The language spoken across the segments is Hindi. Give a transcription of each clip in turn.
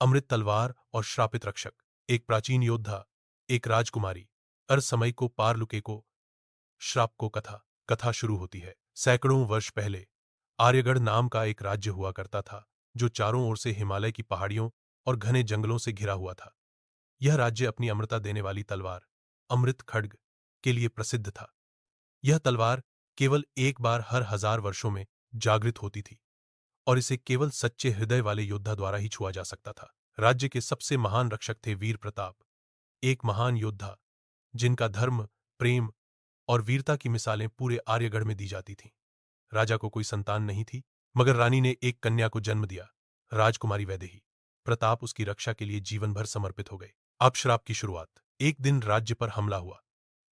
अमृत तलवार और श्रापित रक्षक। एक प्राचीन योद्धा, एक राजकुमारी, समय को पार लुके को श्राप को कथा। कथा शुरू होती है। सैकड़ों वर्ष पहले आर्यगढ़ नाम का एक राज्य हुआ करता था, जो चारों ओर से हिमालय की पहाड़ियों और घने जंगलों से घिरा हुआ था। यह राज्य अपनी अमरता देने वाली तलवार, अमृत खड्ग, के लिए प्रसिद्ध था। यह तलवार केवल एक बार हर 1000 वर्षों में जागृत होती थी, और इसे केवल सच्चे हृदय वाले योद्धा द्वारा ही छुआ जा सकता था। राज्य के सबसे महान रक्षक थे वीर प्रताप, एक महान योद्धा जिनका धर्म, प्रेम और वीरता की मिसालें पूरे आर्यगढ़ में दी जाती थीं। राजा को कोई संतान नहीं थी, मगर रानी ने एक कन्या को जन्म दिया, राजकुमारी वैदेही। प्रताप उसकी रक्षा के लिए जीवन भर समर्पित हो गए। अब श्राप की शुरुआत। एक दिन राज्य पर हमला हुआ।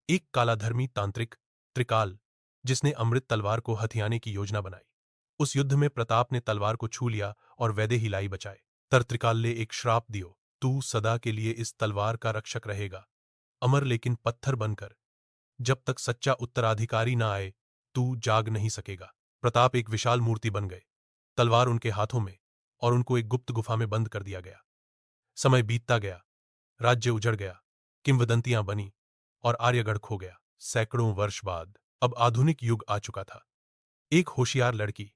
एक कालाधर्मी तांत्रिक, त्रिकाल, जिसने अमृत तलवार को हथियाने की योजना बनाई। उस युद्ध में प्रताप ने तलवार को छू लिया और वैदेही लाई बचाए। तर त्रिकाल ने एक श्राप दियो, तू सदा के लिए इस तलवार का रक्षक रहेगा, अमर लेकिन पत्थर बनकर। जब तक सच्चा उत्तराधिकारी ना आए, तू जाग नहीं सकेगा। प्रताप एक विशाल मूर्ति बन गए, तलवार उनके हाथों में, और उनको एक गुप्त गुफा में बंद कर दिया गया। समय बीतता गया, राज्य उजड़ गया, किंवदंतियां बनी, और आर्यगढ़ खो गया। सैकड़ों वर्ष बाद अब आधुनिक युग आ चुका था। एक होशियार लड़की,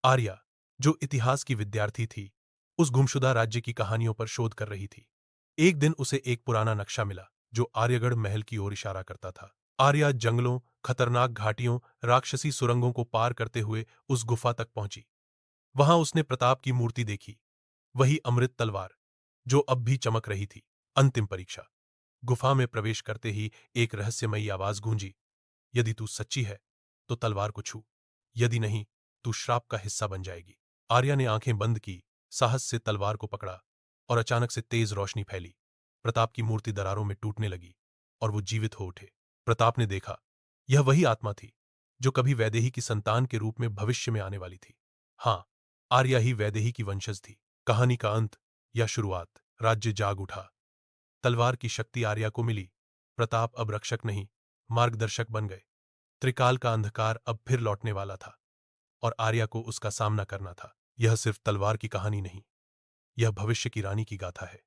आर्या, जो इतिहास की विद्यार्थी थी, उस गुमशुदा राज्य की कहानियों पर शोध कर रही थी। एक दिन उसे एक पुराना नक्शा मिला, जो आर्यगढ़ महल की ओर इशारा करता था। आर्या जंगलों, खतरनाक घाटियों, राक्षसी सुरंगों को पार करते हुए उस गुफा तक पहुंची। वहां उसने प्रताप की मूर्ति देखी, वही अमृत तलवार, जो अब भी चमक रही थी। अंतिम परीक्षा। गुफा में प्रवेश करते ही एक रहस्यमयी आवाज गूंजी, यदि तू सच्ची है तो तलवार को छू, यदि नहीं तू श्राप का हिस्सा बन जाएगी। आर्या ने आंखें बंद की, साहस से तलवार को पकड़ा, और अचानक से तेज रोशनी फैली। प्रताप की मूर्ति दरारों में टूटने लगी, और वो जीवित हो उठे। प्रताप ने देखा, यह वही आत्मा थी जो कभी वैदेही की संतान के रूप में भविष्य में आने वाली थी। हाँ, आर्या ही वैदेही की वंशज थी। कहानी का अंत या शुरुआत। राज्य जाग उठा, तलवार की शक्ति आर्या को मिली। प्रताप अब रक्षक नहीं, मार्गदर्शक बन गए। त्रिकाल का अंधकार अब फिर लौटने वाला था, और आर्या को उसका सामना करना था। यह सिर्फ तलवार की कहानी नहीं, यह भविष्य की रानी की गाथा है।